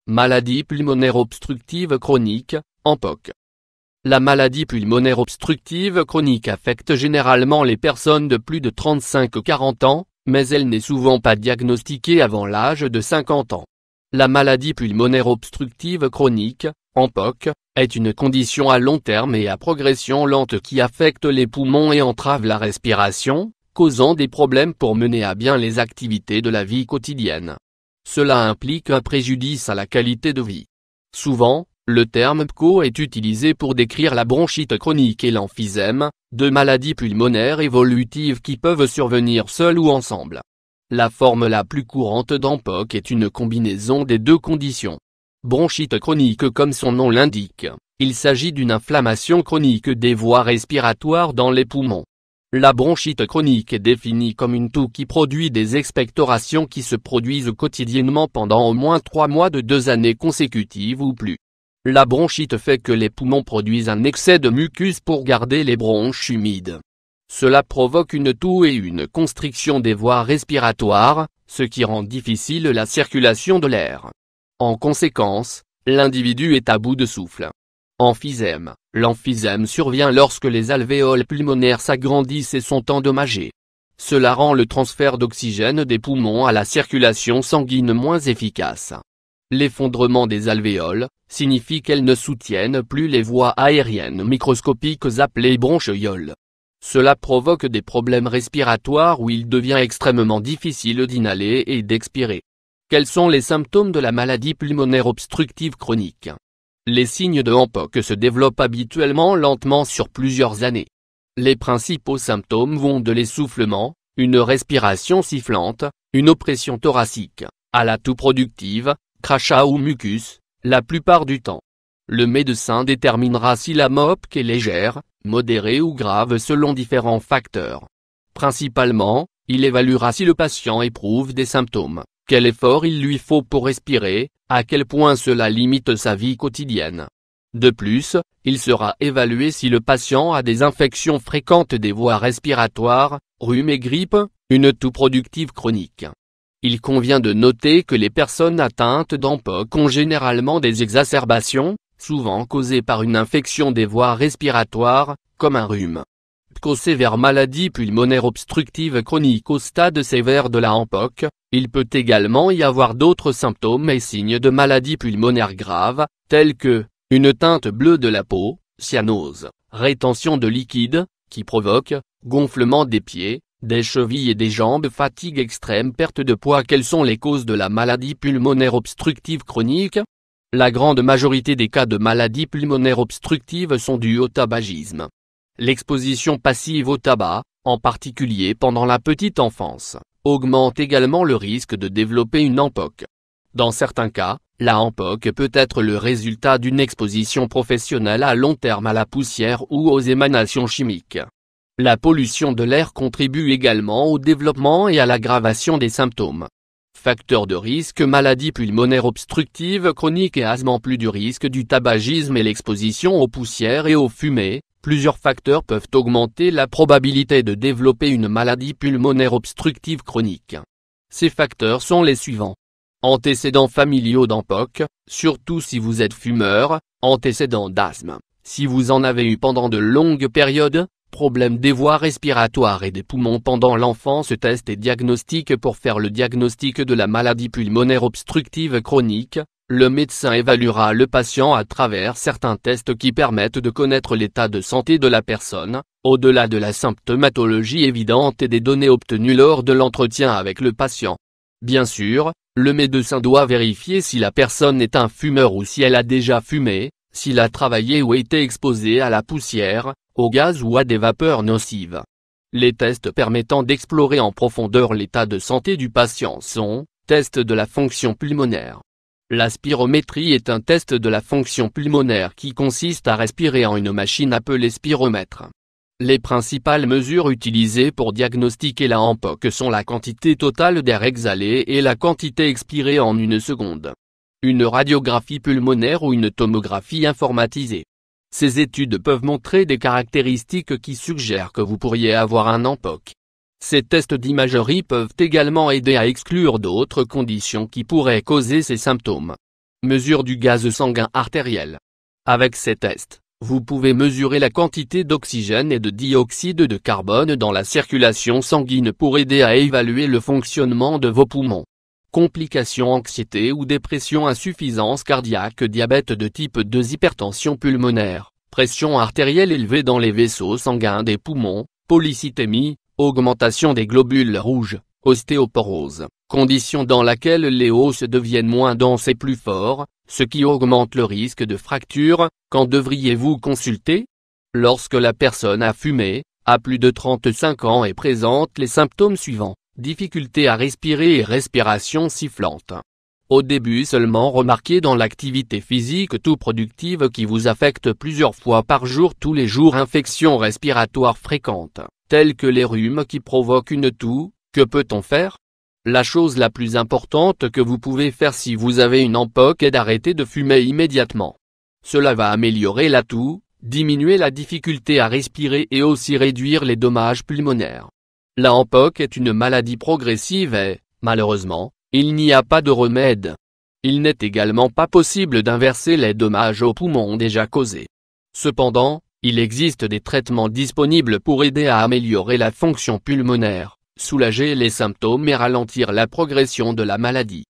Maladie pulmonaire obstructive chronique, (AMPOC). La maladie pulmonaire obstructive chronique affecte généralement les personnes de plus de 35-40 ans, mais elle n'est souvent pas diagnostiquée avant l'âge de 50 ans. La maladie pulmonaire obstructive chronique, (AMPOC), est une condition à long terme et à progression lente qui affecte les poumons et entrave la respiration, causant des problèmes pour mener à bien les activités de la vie quotidienne. Cela implique un préjudice à la qualité de vie. Souvent, le terme PCO est utilisé pour décrire la bronchite chronique et l'emphysème, deux maladies pulmonaires évolutives qui peuvent survenir seules ou ensemble. La forme la plus courante d'AMPOC est une combinaison des deux conditions. Bronchite chronique comme son nom l'indique, il s'agit d'une inflammation chronique des voies respiratoires dans les poumons. La bronchite chronique est définie comme une toux qui produit des expectorations qui se produisent quotidiennement pendant au moins 3 mois de 2 années consécutives ou plus. La bronchite fait que les poumons produisent un excès de mucus pour garder les bronches humides. Cela provoque une toux et une constriction des voies respiratoires, ce qui rend difficile la circulation de l'air. En conséquence, l'individu est à bout de souffle. Emphysème. L'emphysème survient lorsque les alvéoles pulmonaires s'agrandissent et sont endommagés. Cela rend le transfert d'oxygène des poumons à la circulation sanguine moins efficace. L'effondrement des alvéoles signifie qu'elles ne soutiennent plus les voies aériennes microscopiques appelées bronchioles. Cela provoque des problèmes respiratoires où il devient extrêmement difficile d'inhaler et d'expirer. Quels sont les symptômes de la maladie pulmonaire obstructive chronique ? Les signes de AMPOC se développent habituellement lentement sur plusieurs années. Les principaux symptômes vont de l'essoufflement, une respiration sifflante, une oppression thoracique, à la toux productive, crachat ou mucus, la plupart du temps. Le médecin déterminera si la AMPOC est légère, modérée ou grave selon différents facteurs. Principalement, il évaluera si le patient éprouve des symptômes, quel effort il lui faut pour respirer, à quel point cela limite sa vie quotidienne. De plus, il sera évalué si le patient a des infections fréquentes des voies respiratoires, rhume et grippe, une toux productive chronique. Il convient de noter que les personnes atteintes d'AMPOC ont généralement des exacerbations, souvent causées par une infection des voies respiratoires, comme un rhume. PCO sévère. Maladie pulmonaire obstructive chronique. Au stade sévère de la AMPOC, il peut également y avoir d'autres symptômes et signes de maladie pulmonaire grave, tels que une teinte bleue de la peau, cyanose, rétention de liquide, qui provoque gonflement des pieds, des chevilles et des jambes, fatigue extrême, perte de poids. Quelles sont les causes de la maladie pulmonaire obstructive chronique ? La grande majorité des cas de maladie pulmonaire obstructive sont dus au tabagisme. L'exposition passive au tabac, en particulier pendant la petite enfance, augmente également le risque de développer une AMPOC. Dans certains cas, la AMPOC peut être le résultat d'une exposition professionnelle à long terme à la poussière ou aux émanations chimiques. La pollution de l'air contribue également au développement et à l'aggravation des symptômes. Facteurs de risque. Maladie pulmonaire obstructive chronique et asthme. En plus du risque du tabagisme et l'exposition aux poussières et aux fumées, plusieurs facteurs peuvent augmenter la probabilité de développer une maladie pulmonaire obstructive chronique. Ces facteurs sont les suivants. Antécédents familiaux d'AMPOC, surtout si vous êtes fumeur, antécédents d'asthme, si vous en avez eu pendant de longues périodes, problèmes des voies respiratoires et des poumons pendant l'enfance. Test et diagnostic. Pour faire le diagnostic de la maladie pulmonaire obstructive chronique, le médecin évaluera le patient à travers certains tests qui permettent de connaître l'état de santé de la personne, au-delà de la symptomatologie évidente et des données obtenues lors de l'entretien avec le patient. Bien sûr, le médecin doit vérifier si la personne est un fumeur ou si elle a déjà fumé, s'il a travaillé ou été exposé à la poussière, au gaz ou à des vapeurs nocives. Les tests permettant d'explorer en profondeur l'état de santé du patient sont, test de la fonction pulmonaire. La spirométrie est un test de la fonction pulmonaire qui consiste à respirer en une machine appelée spiromètre. Les principales mesures utilisées pour diagnostiquer la AMPOC sont la quantité totale d'air exhalé et la quantité expirée en une seconde. Une radiographie pulmonaire ou une tomographie informatisée. Ces études peuvent montrer des caractéristiques qui suggèrent que vous pourriez avoir un AMPOC. Ces tests d'imagerie peuvent également aider à exclure d'autres conditions qui pourraient causer ces symptômes. Mesure du gaz sanguin artériel. Avec ces tests, vous pouvez mesurer la quantité d'oxygène et de dioxyde de carbone dans la circulation sanguine pour aider à évaluer le fonctionnement de vos poumons. Complications, anxiété ou dépression, insuffisance cardiaque, diabète de type 2, hypertension pulmonaire, pression artérielle élevée dans les vaisseaux sanguins des poumons, polycythémie, augmentation des globules rouges, ostéoporose, condition dans laquelle les os deviennent moins denses et plus forts, ce qui augmente le risque de fracture. Quand devriez-vous consulter? Lorsque la personne a fumé, a plus de 35 ans et présente les symptômes suivants: difficulté à respirer et respiration sifflante. Au début seulement, remarquez dans l'activité physique tout productive qui vous affecte plusieurs fois par jour tous les jours. Infections respiratoires fréquentes, telles que les rhumes qui provoquent une toux. Que peut-on faire? La chose la plus importante que vous pouvez faire si vous avez une EMPOC est d'arrêter de fumer immédiatement. Cela va améliorer la toux, diminuer la difficulté à respirer et aussi réduire les dommages pulmonaires. La EMPOC est une maladie progressive et, malheureusement, il n'y a pas de remède. Il n'est également pas possible d'inverser les dommages aux poumons déjà causés. Cependant, il existe des traitements disponibles pour aider à améliorer la fonction pulmonaire, soulager les symptômes et ralentir la progression de la maladie.